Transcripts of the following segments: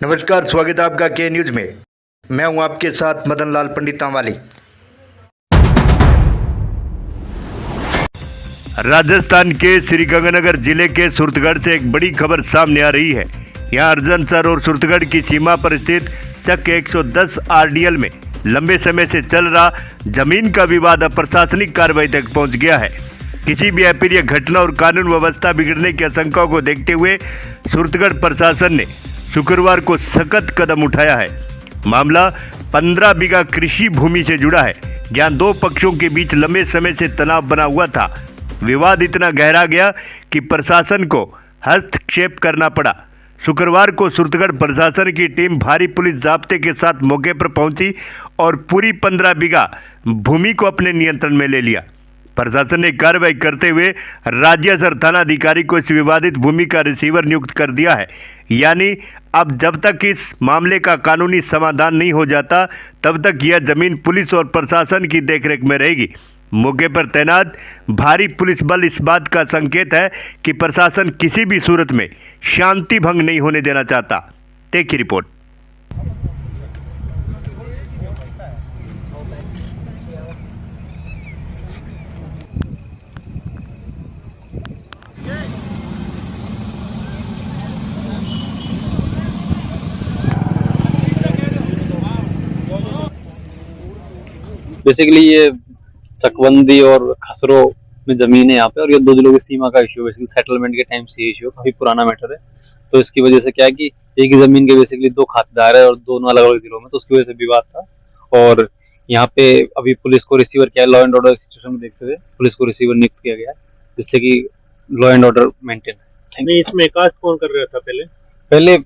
नमस्कार, स्वागत है आपका के न्यूज में। मैं हूं आपके साथ मदन लाल पंडित तांवाली। राजस्थान के श्रीगंगानगर जिले के सुरतगढ़ से एक बड़ी खबर सामने आ रही है। यहां अर्जनसर और सुरतगढ़ की सीमा पर स्थित चक 110 आरडीएल में लंबे समय से चल रहा जमीन का विवाद अब प्रशासनिक कार्रवाई तक पहुंच गया है। किसी भी अप्रिय घटना और कानून व्यवस्था बिगड़ने की आशंका को देखते हुए सुरतगढ़ प्रशासन ने शुक्रवार को सख्त कदम उठाया है। मामला 15 बीघा कृषि भूमि से जुड़ा है, जहां दो पक्षों के बीच लंबे समय से तनाव बना हुआ था। विवाद इतना गहरा गया कि प्रशासन को हस्तक्षेप करना पड़ा। शुक्रवार को सुरतगढ़ प्रशासन की टीम भारी पुलिस जाब्ते के साथ मौके पर पहुंची और पूरी 15 बीघा भूमि को अपने नियंत्रण में ले लिया। प्रशासन ने कार्रवाई करते हुए राज्यसर थानाधिकारी को इस विवादित भूमि का रिसीवर नियुक्त कर दिया है। यानी अब जब तक इस मामले का कानूनी समाधान नहीं हो जाता, तब तक यह जमीन पुलिस और प्रशासन की देखरेख में रहेगी। मौके पर तैनात भारी पुलिस बल इस बात का संकेत है कि प्रशासन किसी भी सूरत में शांति भंग नहीं होने देना चाहता। देखिए रिपोर्ट। बेसिकली ये चकबंदी और खसरो में जमीन है यहाँ पे, और ये दो जिलों की सीमा का इश्यू, बेसिकली सेटलमेंट के टाइम से इश्यू काफी पुराना मैटर है। तो इसकी वजह से क्या है कि एक ही जमीन के बेसिकली दो खातेदार है और दोनों अलग अलग जिलों में, तो उसकी वजह से विवाद था। और यहाँ पे अभी पुलिस को रिसीवर किया, लॉ एंड ऑर्डर सिचुएशन में देखते हुए पुलिस को रिसीवर नियुक्त किया गया, जिससे कि लॉ एंड ऑर्डर मेंटेन है। नहीं, इसमें कास्ट कौन कर रहा था पहले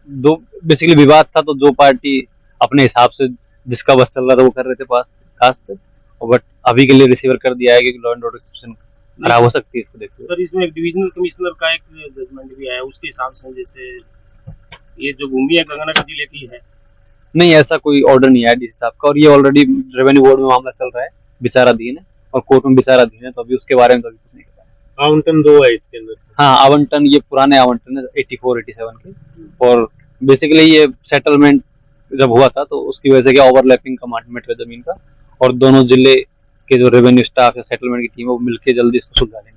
दो बेसिकली विवाद था, तो जो पार्टी अपने हिसाब से जिसका बस चल रहा था वो कर रहे थे कास्ट, बट अभी के लिए रिसीवर कर दिया है क्योंकि लॉ एंड ऑर्डर सिचुएशन खराब हो सकती है इसको देखते हुए। सर, इसमें एक डिविजनल कमिश्नर का एक जजमेंट भी आया, उसके हिसाब से जैसे ये जो भूमि है गंगानगर जिले की है। नहीं, ऐसा कोई ऑर्डर नहीं आया डीसी साहब का, और ये ऑलरेडी रेवेन्यू बोर्ड में मामला चल रहा है, विचाराधीन है और कोर्ट में विचाराधीन है, तो अभी उसके बारे में तो अभी कुछ नहीं पता। आवंटन 2 है इसके अंदर। हाँ, आवंटन ये पुराने आवंटन है 84-87 के, और बेसिकली ये सेटलमेंट जब हुआ था तो उसकी वजह से क्या ओवरलैपिंग का मैटर है जमीन का, और दोनों जिले के जो रेवेन्यू स्टाफ है, सेटलमेंट की टीम है, वो मिलकर जल्दी इसको सुलझा लेंगे।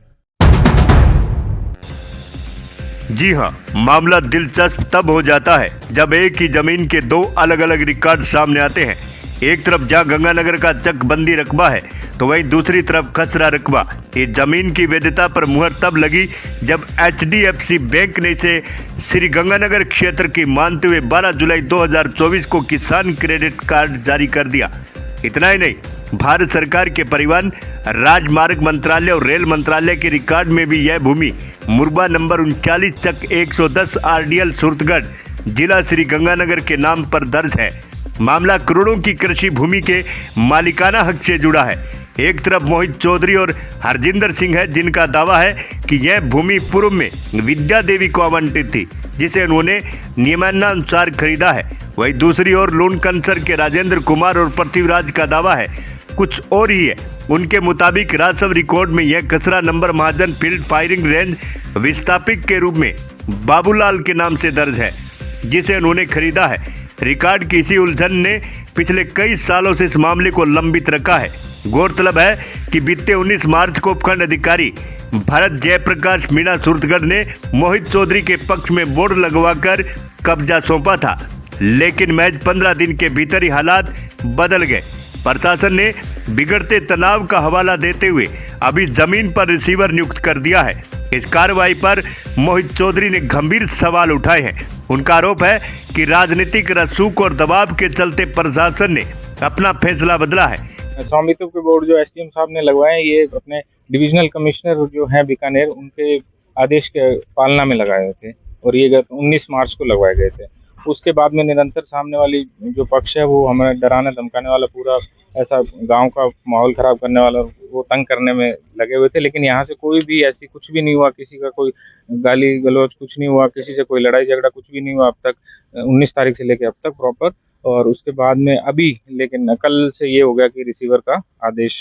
जी हां, मामला दिलचस्प तब हो जाता है जब एक ही जमीन के दो अलग अलग रिकॉर्ड सामने आते हैं। एक तरफ जहां गंगानगर का चकबंदी रकबा है, तो वहीं दूसरी तरफ खसरा रकबा। ये जमीन की वैधता पर मुहर तब लगी जब HDFC बैंक ने इसे श्री गंगानगर क्षेत्र की मानते हुए 12 जुलाई 2024 को किसान क्रेडिट कार्ड जारी कर दिया। इतना ही नहीं, भारत सरकार के परिवहन, राजमार्ग मंत्रालय और रेल मंत्रालय के रिकॉर्ड में भी यह भूमि मुरबा नंबर 39 चक 110 आरडीएल सुरतगढ़ जिला श्री गंगानगर के नाम पर दर्ज है। मामला करोड़ों की कृषि भूमि के मालिकाना हक से जुड़ा है। एक तरफ मोहित चौधरी और हरजिंदर सिंह है, जिनका दावा है कि यह भूमि पूर्व में विद्या देवी को आवंटित थी, जिसे उन्होंने नियमानुसार खरीदा है। वहीं दूसरी ओर लोन कंसर के राजेंद्र कुमार और पृथ्वीराज का दावा है कुछ और ही है। उनके मुताबिक राजस्व रिकॉर्ड में यह खसरा नंबर महाजन फील्ड फायरिंग रेंज विस्थापित के रूप में बाबूलाल के नाम से दर्ज है, जिसे उन्होंने खरीदा है। रिकॉर्ड की इसी उलझन ने पिछले कई सालों से इस मामले को लंबित रखा है। गौरतलब है कि बीते 19 मार्च को उपखंड अधिकारी भरत जयप्रकाश मीणा सुरतगढ़ ने मोहित चौधरी के पक्ष में बोर्ड लगवाकर कब्जा सौंपा था, लेकिन महज 15 दिन के भीतर ही हालात बदल गए। प्रशासन ने बिगड़ते तनाव का हवाला देते हुए अभी जमीन पर रिसीवर नियुक्त कर दिया है। इस कार्रवाई पर मोहित चौधरी ने गंभीर सवाल उठाए हैं। उनका आरोप है कि राजनीतिक रसूख और दबाव के चलते प्रशासन ने अपना फैसला बदला है। स्वामित्व के बोर्ड जो एसडीएम साहब ने लगवाए, ये अपने डिविजनल कमिश्नर जो हैं बीकानेर, उनके आदेश के पालना में लगाए हुए थे, और ये 19 मार्च को लगवाए गए थे। उसके बाद में निरंतर सामने वाली जो पक्ष है वो हमें डराने धमकाने वाला, पूरा ऐसा गांव का माहौल खराब करने वाला, वो तंग करने में लगे हुए थे। लेकिन यहाँ से कोई भी ऐसी कुछ भी नहीं हुआ, किसी का कोई गाली गलौज कुछ नहीं हुआ, किसी से कोई लड़ाई झगड़ा कुछ भी नहीं हुआ अब तक, 19 तारीख से लेके अब तक प्रॉपर। और उसके बाद में अभी लेकिन कल से ये हो गया कि रिसीवर का आदेश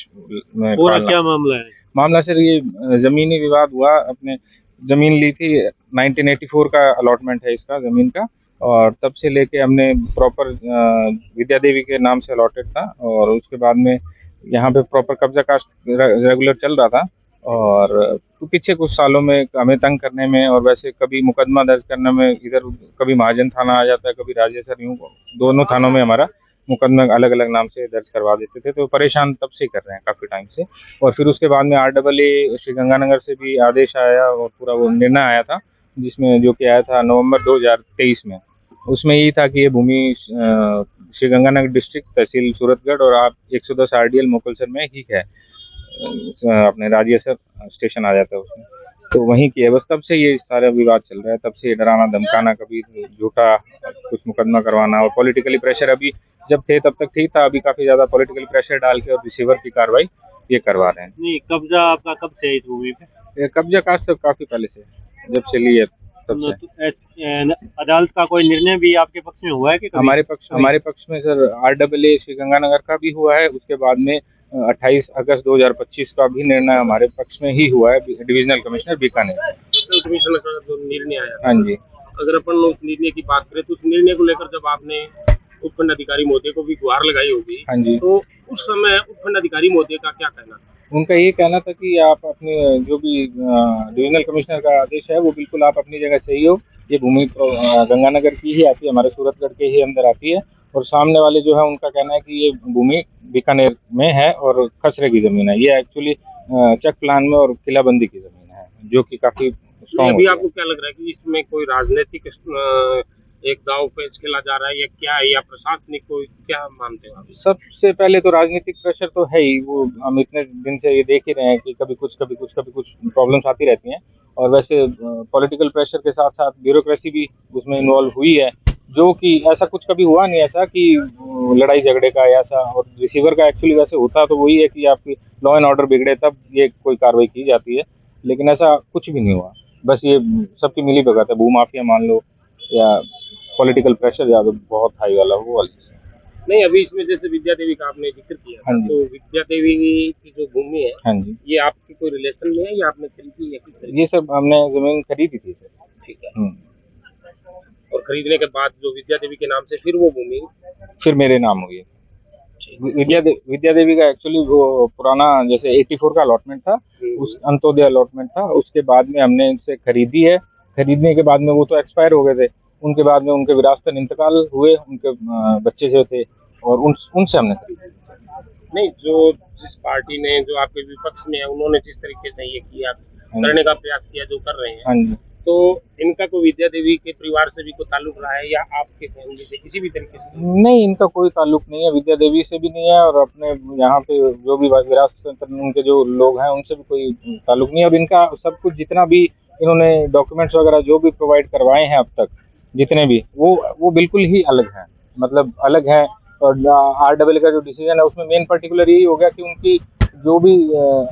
में पूरा क्या मामला है? मामला सर ये जमीनी विवाद हुआ। अपने जमीन ली थी, 1984 का अलॉटमेंट है इसका जमीन का, और तब से लेके हमने प्रॉपर विद्या देवी के नाम से अलॉटेड था, और उसके बाद में यहाँ पे प्रॉपर कब्जा कास्ट रेगुलर चल रहा था। और तो पीछे कुछ सालों में हमें तंग करने में और वैसे कभी मुकदमा दर्ज करने में इधर कभी महाजन थाना आ जाता है, कभी राजेसर, यूँ दोनों थानों में हमारा मुकदमा अलग अलग नाम से दर्ज करवा देते थे। तो परेशान तब से कर रहे हैं काफ़ी टाइम से। और फिर उसके बाद में RAA श्रीगंगानगर से भी आदेश आया और पूरा वो निर्णय आया था, जिसमें जो कि आया था नवंबर 2023 में। उसमें यही था कि ये भूमि श्रीगंगानगर डिस्ट्रिक्ट तहसील सूरतगढ़ और आप 110 RDL मोकलसर में ही है, अपने राजेसर स्टेशन आ जाता है उसमें, तो वहीं की है। बस तब से ये सारा विवाद चल रहा है, तब से ये डराना धमकाना, कभी झूठा कुछ मुकदमा करवाना, और पॉलिटिकली प्रेशर अभी जब थे तब तक ठीक था, अभी काफी ज्यादा पॉलिटिकल प्रेशर डाल के और रिसीवर की कार्रवाई ये करवा रहे हैं। नहीं, कब्जा आपका कब से है इस भूमि पे? ये कब्जा काज से काफी पहले से, जब से ली है तब से। तो अदालत का कोई निर्णय भी आपके पक्ष में हुआ है कि कभी? हमारे पक्ष में सर RAA श्रीगंगानगर का भी हुआ है, उसके बाद में 28 अगस्त 2025 का भी निर्णय हमारे पक्ष में ही हुआ है, डिविजनल कमिश्नर बीकानेर। कमिश्नर का जो निर्णय आया, हाँ जी। अगर अपन उस निर्णय की बात करें तो उस निर्णय को लेकर जब आपने उपखंड अधिकारी महोदय को भी गुहार लगाई होगी, हाँ जी, तो उस समय उपखंड अधिकारी महोदय का क्या कहना था? उनका ये कहना था कि आप अपने जो भी डिविजनल कमिश्नर का आदेश है वो बिल्कुल आप अपनी जगह सही हो, ये भूमि गंगानगर की ही आती है, हमारे सूरतगढ़ के ही अंदर आती है, और सामने वाले जो है उनका कहना है कि ये भूमि बीकानेर में है और खसरे की जमीन है। ये एक्चुअली चेक प्लान में और किलाबंदी की जमीन है, जो कि काफी स्ट्रॉन्ग। अभी आपको क्या लग रहा है कि इसमें कोई राजनीतिक एक दाव पेच खेला जा रहा है या क्या है, या प्रशासनिक कोई, क्या मानते हो आप? सबसे पहले तो राजनीतिक प्रेशर तो है ही, वो हम इतने दिन से ये देख ही रहे हैं कि कभी कुछ प्रॉब्लम्स आती रहती हैं, और वैसे पॉलिटिकल प्रेशर के साथ साथ ब्यूरोक्रेसी भी उसमें इन्वॉल्व हुई है, जो कि ऐसा कुछ कभी हुआ नहीं ऐसा कि लड़ाई झगड़े का ऐसा, और रिसीवर का एक्चुअली वैसे होता तो वही है कि आपकी लॉ एंड ऑर्डर बिगड़े तब ये कोई कार्रवाई की जाती है, लेकिन ऐसा कुछ भी नहीं हुआ। बस ये सबकी मिली भगत है, भूमाफिया मान लो या पॉलिटिकल प्रेशर ज़्यादा बहुत हाई वाला वो वाली। नहीं, अभी इसमें जैसे विद्या देवी का आपने जिक्र किया, हाँ जी। तो विद्या देवी की जो भूमि है, हाँ जी, ये आपकी कोई रिलेशन में है या आपने खरीदी है, किस तरह? ये सब हमने जमीन खरीदी थी सर। ठीक है। और खरीदने के बाद जो विद्या देवी के नाम से फिर वो भूमि फिर मेरे नाम हुई है। विद्या देवी का एक्चुअली वो पुराना जैसे 84 का अलॉटमेंट था, उस अंत्योदय अलॉटमेंट था, उसके बाद में हमने इनसे खरीदी है। खरीदने के बाद में वो तो एक्सपायर हो गए थे, उनके बाद में उनके विरासतन इंतकाल हुए, उनके बच्चे जो थे, और उनसे हमने खरीदी। नहीं, जो जिस पार्टी ने जो आपके विपक्ष में है उन्होंने जिस तरीके से ये किया, करने का प्रयास किया, जो कर रहे हैं, हाँ जी, तो इनका कोई विद्या देवी के परिवार से भी कोई ताल्लुक रहा है या आपके फैमिली से किसी भी तरीके से? नहीं, इनका कोई ताल्लुक नहीं है, विद्या देवी से भी नहीं है, और अपने यहाँ पे जो भी विरासत उनके जो लोग हैं उनसे भी कोई ताल्लुक नहीं है। और इनका सब कुछ जितना भी इन्होंने डॉक्यूमेंट्स वगैरह जो भी प्रोवाइड करवाए हैं अब तक जितने भी, वो बिल्कुल ही अलग हैं, मतलब अलग हैं। और RAA का जो डिसीजन है उसमें मेन पर्टिकुलर यही हो गया कि उनकी जो भी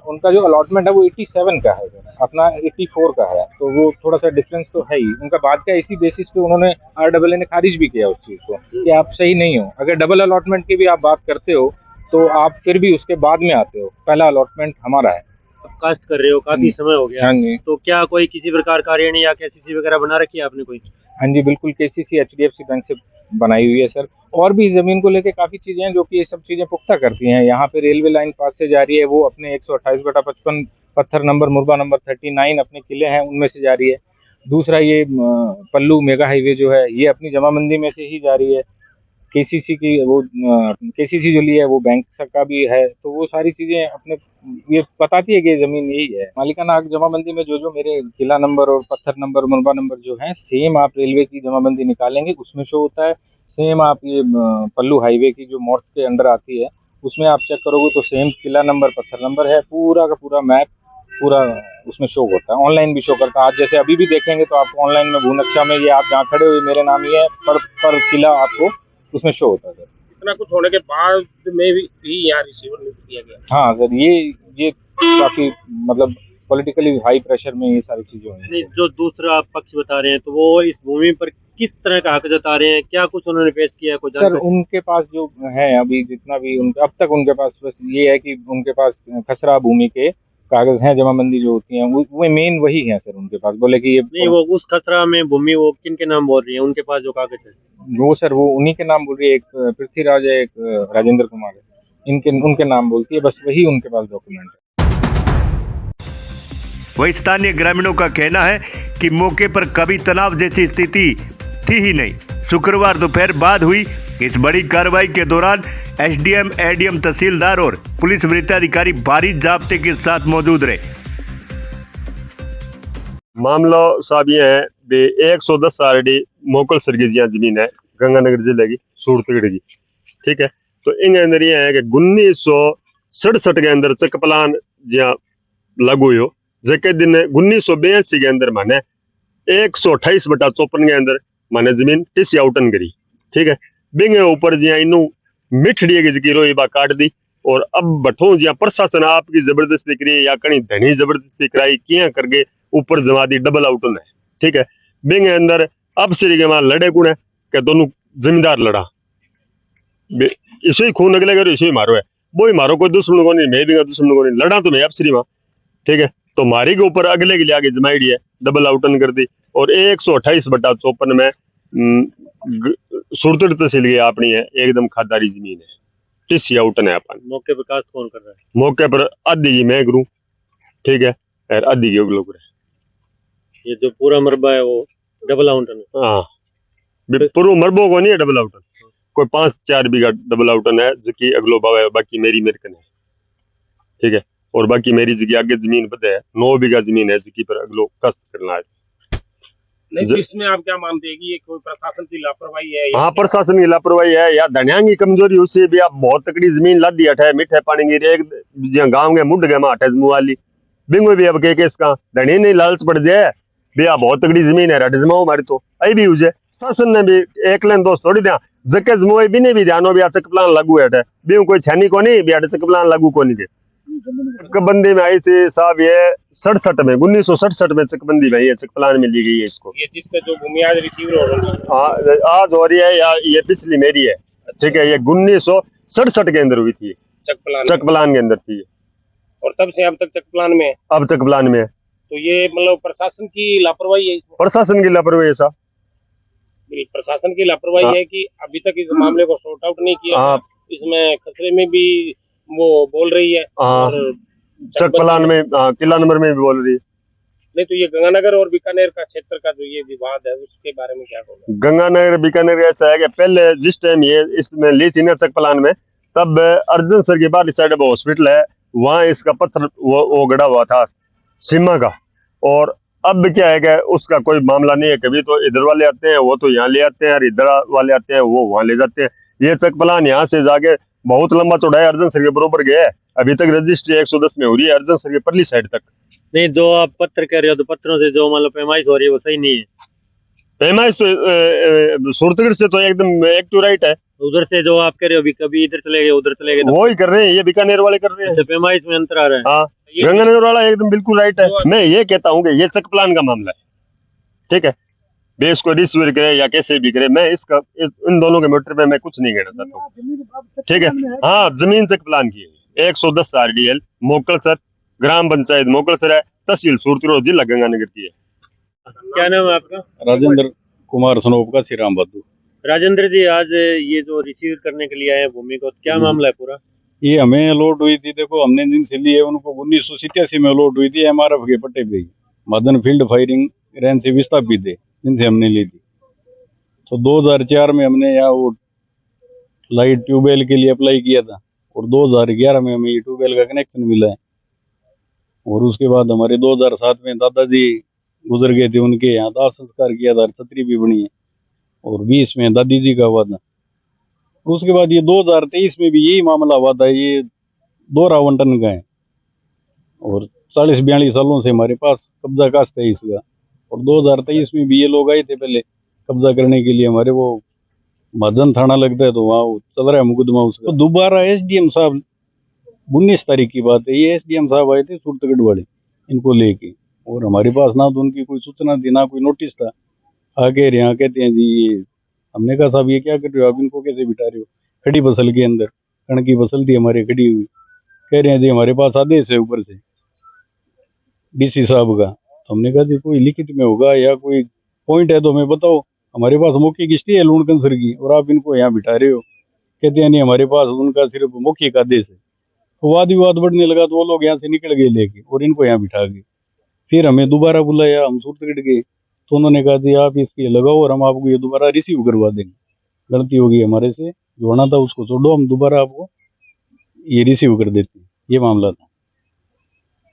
उनका जो अलॉटमेंट है वो 87 का है, अपना 84 का है, तो वो थोड़ा सा डिफरेंस तो है ही उनका। बात का इसी बेसिस पे उन्होंने RAA ने खारिज भी किया उस चीज़ को कि आप सही नहीं हो। अगर डबल अलॉटमेंट की भी आप बात करते हो तो आप फिर भी उसके बाद में आते हो, पहला अलॉटमेंट हमारा है। कास्ट कर रहे हो, काफी समय हो गया, हाँ जी, तो क्या कोई किसी प्रकार का ऋण या KCC वगैरह बना रखी है आपने कोई? हाँ जी, बिल्कुल KCC HDFC बैंक से बनाई हुई है सर। और भी ज़मीन को लेके काफ़ी चीज़ें हैं जो कि ये सब चीज़ें पुख्ता करती हैं। यहाँ पे रेलवे लाइन पास से जा रही है, वो अपने 128/55 पत्थर नंबर मुरबा नंबर 39 अपने किले हैं उनमें से जा रही है। दूसरा ये पल्लू मेगा हाईवे जो है ये अपनी जमाबंदी में से ही जा रही है। KCC की वो KCC जो ली है वो बैंक का भी है, तो वो सारी चीज़ें अपने ये बताती है कि ये ज़मीन यही है। मालिकाना हक जमाबंदी में जो मेरे किला नंबर और पत्थर नंबर मुरबा नंबर जो है, सेम आप रेलवे की जमाबंदी निकालेंगे उसमें शो होता है। सेम आप ये पल्लू हाईवे की जो मॉर्थ के अंडर आती है उसमें आप चेक करोगे तो सेम किला नंबर पत्थर नंबर है, पूरा का पूरा मैप पूरा उसमें शो होता है, ऑनलाइन भी शो करता है। आज जैसे अभी भी देखेंगे तो आपको ऑनलाइन में भूनक्शा में ये आप जहाँ खड़े हुए मेरे नाम ही है, पर किला आपको उसमें शो होता है। इतना कुछ होने के बाद में भी यहाँ रिसीवर नियुक्त किया गया? हाँ सर, ये काफी मतलब पॉलिटिकली हाई प्रेशर में ये सारी चीजें हुई। नहीं, जो दूसरा पक्ष बता रहे हैं तो वो इस भूमि पर किस तरह का हक जता रहे हैं, क्या कुछ उन्होंने पेश किया है? सर उनके पास जो है अभी जितना भी उनके अब तक उनके पास बस ये है कि उनके पास खसरा भूमि के कागज हैं, जमाबंदी जो होती है वो मेन वही है सर उनके पास। बोले कि ये नहीं, वो उस खसरा में भूमि वो किन के नाम बोल रही है, उनके पास जो कागज है? वो सर वो उन्हीं के नाम बोल रही है, एक पृथ्वीराज है, एक राजेंद्र कुमार है, इनके उनके नाम बोलती है, बस वही उनके पास डॉक्यूमेंट है। वही स्थानीय ग्रामीणों का कहना है कि मौके पर कभी तनाव जैसी स्थिति थी ही नहीं। शुक्रवार दोपहर बाद हुई इस बड़ी कार्रवाई के दौरान एसडीएम, एडीएम, तहसीलदार और पुलिस वृत्ताधिकारी भारी जाब्ते के साथ मौजूद रहे। मामला साहब ये है बे 110 आरडी मोकल सरगेजिया जमीन है गंगानगर जिले की सूरतगढ़ की, ठीक है। तो इन अंदर ये है कि 1967 के अंदर चक प्लान जहाँ लागू हो, जके दिन 1982 के अंदर माने 128/54 के अंदर माने जमीन किसी आउटन करी, ठीक है। बिंगे ऊपर जिया इनू मिठड़ी की जकी रोई बा काट दी, और अब बठो जिया प्रशासन आपकी जबरदस्ती करी या कहीं धनी जबरदस्ती कराई किया करके ऊपर जमा दी डबल आउटन है, ठीक है। बिंगे अंदर अब श्री के वहां लड़े कुण है कि दोनों जिम्मेदार लड़ा, इसो ही खून अगले करो, इसो ही मारो है, वो ही मारो, कोई दुश्मन को नहीं, मैं भी दुश्मन को नहीं, लड़ा तो मैं अब श्री वहां, ठीक है। तो मारी के ऊपर अगले के लिए आगे जमाई है, डबल आउटन कर दी, और 128/54 में सूरतगढ़ तहसील की अपनी है, एकदम खादारी जमीन है, किसी आउटन है अपन। मौके पर कास्ट कौन कर रहा है? मौके पर आधी की मैं करूं, ठीक है, और आधी की अगलो करे। ये जो पूरा मरबा है वो डबल आउटन है? हाँ, पूरा मरबो को नहीं है डबल आउटन, कोई 5-4 बीघा डबल आउटन है जो कि अगलो बाव है, बाकी मेरी मेरकन है, ठीक है। और बाकी मेरी जगह आगे जमीन बदे है 9 बीघा जमीन है जिसकी पर अगलो कष्ट करना है। नहीं तो इसमें आप क्या मानते हैं कि ये कोई प्रशासन की लापरवाही है? हाँ, प्रशासन की लापरवाही है या धनिया की कमजोरी, उससे भी आप बहुत तकड़ी जमीन ला दी है, मीठे पानी की एक गाँव के मुड गए माठे मुआली बिंगो भी अब के इसका धनी नहीं लालच पड़ जाए भैया, बहुत तगड़ी जमीन है रट जमाओ मारी तो आई भी हुए। शासन ने भी एक लेन दोस्त थोड़ी दिया जके जमुए भी नहीं भी ध्यानो भी चक प्लान लागू है भी कोई छानी को नहीं भी चक प्लान लागू को नहीं के चकबंदी में आई थी साहब ये 67 में 1967 में चकबंदी में ये चक प्लान में ली गई है इसको। ये जिसपे जो भूमि आज रिसीव हो रही है आज हो रही है या ये पिछली मेरी है, ठीक है। ये 1967 के अंदर हुई थी, चक प्लान के अंदर थी, और तब से अब तक चक प्लान में है। अब चक प्लान में है। तो ये मतलब प्रशासन की लापरवाही है? प्रशासन की लापरवाही है साहब, प्रशासन की लापरवाही है कि अभी तक इस मामले को सॉर्ट आउट नहीं किया। इसमें खसरे में भी वो बोल रही है, और चक प्लान में किला नंबर में भी बोल रही है। नहीं तो ये गंगानगर और बीकानेर का क्षेत्र का जो ये विवाद है उसके बारे में क्या बोलोगे? गंगानगर बीकानेर ऐसा है कि पहले जिस टाइम ये इसमें ली थी ना चक प्लान में, तब अर्जुन सर के बाद साइड हॉस्पिटल है, वहां इसका पत्थर वो गड़ा हुआ था सीमा का। और अब क्या है कि उसका कोई मामला नहीं है, कभी तो इधर वाले आते हैं वो तो यहाँ ले आते हैं, और इधर वाले आते हैं वो वहां ले जाते हैं। ये चक प्लान यहाँ से जाके बहुत लंबा चौड़ा है, अर्जुन सर के बरोबर गया है, अभी तक रजिस्ट्री 110 में हो रही है अर्जुन सर के परली साइड तक। नहीं, जो आप पत्थर कह रहे हो तो पत्थरों से जो मतलब पैमाइश हो रही है वो सही नहीं है। पैमाइश तो सूरतगढ़ से तो एकदम एक टू राइट है, उधर से जो आप कह रहे हो अभी कभी इधर चले गए उधर चले गए, तो वो ही कर रहे हैं, ये बीकानेर वाले कर रहे हैं। पैमाइश में अंतर आ रहा है। हाँ, गंगानगर वाला एकदम बिल्कुल राइट है। मैं ये कहता हूँ कि ये चक प्लान का मामला है, ठीक है। देश को रिश्वत करे या कैसे भी करे, मैं इसका इन दोनों के मैटर पे मैं कुछ नहीं कहना चाहता हूँ, ठीक है। हाँ, जमीन चक प्लान की है 110 RDL मोकलसर, ग्राम पंचायत मोकलसर है, तहसील सूरतगढ़, जिला गंगानगर की है। क्या नाम है आपका? राजेंद्र कुमार सनोप का श्री राम बहादुर। राजेंद्र जी, आज ये जो रिसीव करने के लिए आए हैं भूमि को, क्या मामला है पूरा? ये हमें अलॉट हुई थी, देखो हमने जिनसे ली है उनको 1987 में अलॉट हुई थी, MRF के पट्टे पे मदन फील्ड फायरिंग रेंज से विस्थापित है, जिनसे हमने ली थी। तो 2004 में हमने यहाँ वो लाइट ट्यूबवेल के लिए अप्लाई किया था, और 2011 में हमें ये ट्यूबवेल का कनेक्शन मिला है। और उसके बाद हमारे 2007 में दादाजी गुजर गए थे, उनके यहाँ दाह संस्कार किया था, छतरी भी बनी है, और 20 में दादी जी का हुआ था। उसके बाद ये 2023 में भी यही मामला हुआ था, ये 2 आवंटन का है, और 40-42 सालों से हमारे पास कब्जा कास्ट है इसका। और 2023 में भी ये लोग आए थे पहले कब्जा करने के लिए, हमारे वो महाजन थाना लगता है तो वहाँ चल रहा है मुकदमा उसका। तो दोबारा SDM साहब 19 तारीख की बात है, ये SDM साहब आए थे सूरतगढ़ वाले इनको लेके, और हमारे पास ना तो उनकी कोई सूचना थी ना कोई नोटिस था। आके यहाँ कहते हैं जी ये, हमने कहा साहब ये क्या कर रहे हो आप, इनको कैसे बिठा रहे हो खड़ी फसल के अंदर, कण की फसल थी हमारे खड़ी हुई। कह रहे हैं जी हमारे पास आदेश है ऊपर से, डीसी साहब का। तो हमने कहा जी कोई लिखित में होगा या कोई पॉइंट है तो हमें बताओ, हमारे पास मौके की स्टे है लूणकंसर की और आप इनको यहाँ बिठा रहे हो। कहते हैं नहीं हमारे पास उनका सिर्फ मौखिक आदेश है। तो वाद विवाद बढ़ने लगा तो वो लोग यहाँ से निकल गए लेके और इनको यहाँ बिठा गए। फिर हमें दोबारा बुलाया, हम सूरतगढ़ गए तो उन्होंने कहा जी आप इसकी लगाओ और हम आपको ये दोबारा रिसीव करवा देंगे, गलती होगी हमारे से, जो होना था उसको छोड़ो, हम दोबारा आपको ये रिसीव कर देते हैं। ये मामला था।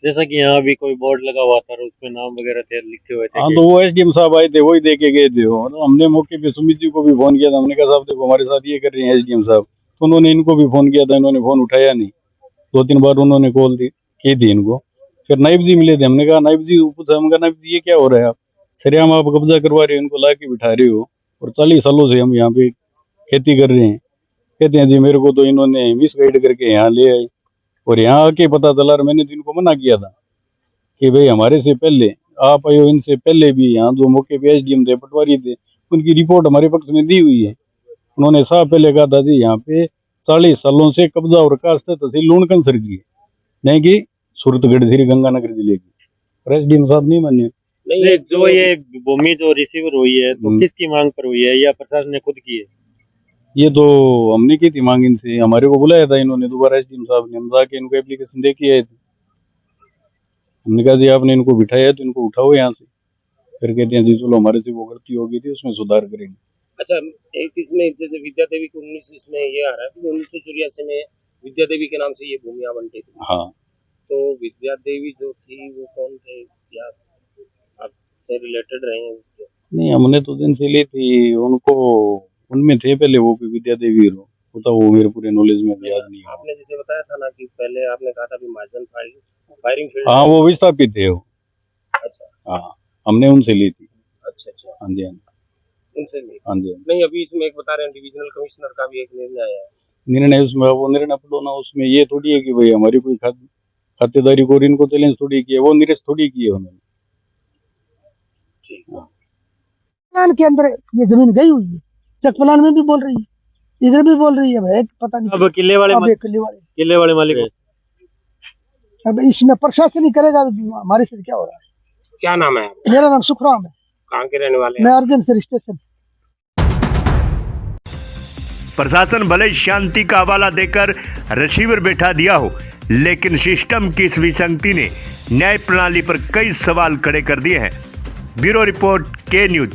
जैसा कि यहाँ भी कोई बोर्ड लगा हुआ था और उसमें नाम वगैरह थे लिखे हुए थे। हाँ तो वो एसडीएम साहब आए थे, वही दे के गए थे। और हमने मौके पे सुमित जी को भी फोन किया था, हमने कहा साहब देखो हमारे साथ ये कर रहे हैं एसडीएम साहब। तो उन्होंने इनको भी फोन किया था, इन्होंने फोन उठाया नहीं। 2-3 बार उन्होंने कॉल की थी इनको। फिर नाइब जी मिले थे, हमने कहा नाइब जी पूछा, हमने कहा नाइब जी ये क्या हो रहा है, आप सरेआम आप कब्जा करवा रहे हो, इनको ला के बिठा रहे हो और 40 सालों से हम यहाँ पे खेती कर रहे हैं। कहते हैं जी मेरे को तो इन्होंने मिसगाइड करके यहाँ ले आए और यहाँ आके पता चला। और मैंने तो इनको मना किया था कि भाई हमारे से पहले आप आए हो, इनसे पहले भी यहाँ जो मौके पे एसडीएम थे, पटवारी थे, उनकी रिपोर्ट हमारे पक्ष में दी हुई है। उन्होंने साहब पहले कहा था जी यहाँ पे 40 सालों से कब्जा और काश्त तहसील लूणकंसर की है, नहीं कि सूरतगढ़ श्री गंगानगर जिले की। और एसडीएम साहब नहीं माने। नहीं, जो ये भूमि जो रिसीवर हुई है तो किसकी मांग पर हुई है या प्रशासन ने खुद की है? ये तो हमने की थी मांग इनसे, हमारे को बुलाया था इन्होंने दोबारा एसडीएम साहब ने, हम जाके इनको एप्लीकेशन दे के आए थे। हमने कहा जी आपने इनको बिठाया है तो इनको उठाओ यहाँ से। फिर कहते हैं जी चलो हमारे से वो गलती हो गई थी उसमें सुधार करेंगे। अच्छा, एक इसमें जैसे विद्या देवी को 19 इसमें ये आ रहा है कि 1984 में विद्या देवी के नाम से ये भूमि आवंटित थी। हाँ तो विद्या देवी जो थी वो कौन थे, या आपसे रिलेटेड रहे हैं? नहीं हमने तो दिन से ली थी उनको, उनमें थे पहले वो भी विद्या देवी हो, होता वो मेरे पूरे नॉलेज में याद नहीं है। आपने जैसे बताया था ना कि पहले आपने कहा था कि महाजन फायरिंग फील्ड। हाँ वो विस्थापित थे वो। अच्छा हाँ हमने उनसे ली थी। अच्छा अच्छा, हाँ जी हाँ जी, उनसे ली। हाँ जी। नहीं, अभी इसमें एक बता रहे हैं डिविजनल कमिश्नर का भी एक निर्णय आया है। निर्णय उसमें वो निर्णय पढ़ो ना, उसमें ये थोड़ी है कि भाई हमारी कोई खातेदारी को इनको चैलेंज थोड़ी की है, वो निरस्त थोड़ी की है उन्होंने। प्लान के अंदर ये जमीन गई हुई है, चक प्लान में भी बोल रही है, इधर भी बोल रही है भाई, पता नहीं। अब किले वाले मालिक अब इसमें प्रशासन ही करेगा, हमारे से क्या हो रहा है। क्या नाम है? मेरा नाम सुखराम है। कहाँ के रहने वाले हैं? मैं अर्जन सर स्टेशन। प्रशासन भले ही शांति का हवाला देकर रिसीवर बैठा दिया हो, लेकिन सिस्टम की इस विसंगति ने न्याय प्रणाली पर कई सवाल खड़े कर दिए हैं। ब्यूरो रिपोर्ट, के न्यूज।